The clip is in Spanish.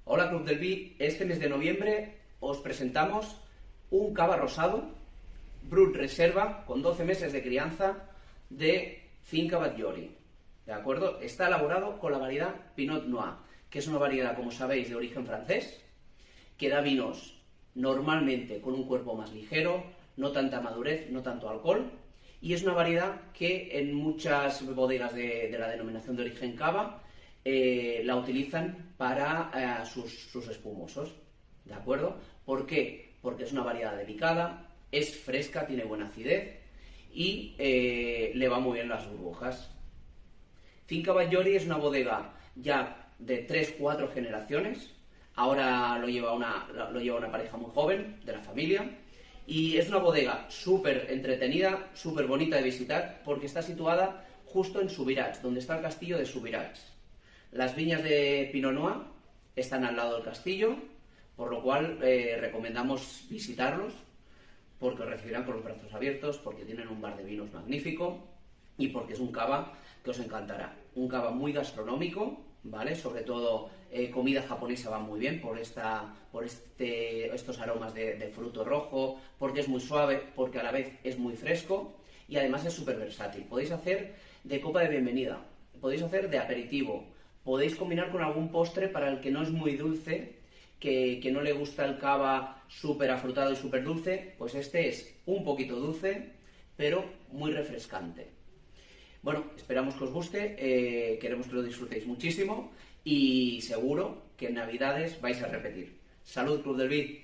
Hola Club del Vi, este mes de noviembre os presentamos un cava rosado, Brut Reserva, con 12 meses de crianza de Finca Batllori. ¿De acuerdo? Está elaborado con la variedad Pinot Noir, que es una variedad, como sabéis, de origen francés, que da vinos normalmente con un cuerpo más ligero, no tanta madurez, no tanto alcohol, y es una variedad que en muchas bodegas de la denominación de origen cava la utilizan para sus espumosos, ¿de acuerdo? ¿Por qué? Porque es una variedad delicada, es fresca, tiene buena acidez y le va muy bien las burbujas. Finca Batllori es una bodega ya de 3-4 generaciones, ahora lo lleva una pareja muy joven de la familia, y es una bodega súper entretenida, súper bonita de visitar, porque está situada justo en Subirats, donde está el castillo de Subirats. Las viñas de Pinot Noir están al lado del castillo, por lo cual recomendamos visitarlos, porque os recibirán con los brazos abiertos, porque tienen un bar de vinos magnífico y porque es un cava que os encantará. Un cava muy gastronómico, ¿vale? Sobre todo comida japonesa va muy bien por estos aromas de fruto rojo, porque es muy suave, porque a la vez es muy fresco y además es súper versátil. Podéis hacer de copa de bienvenida, podéis hacer de aperitivo, podéis combinar con algún postre para el que no es muy dulce, que no le gusta el cava súper afrutado y súper dulce, pues este es un poquito dulce, pero muy refrescante. Bueno, esperamos que os guste, queremos que lo disfrutéis muchísimo y seguro que en Navidades vais a repetir. ¡Salud, Club del Vi!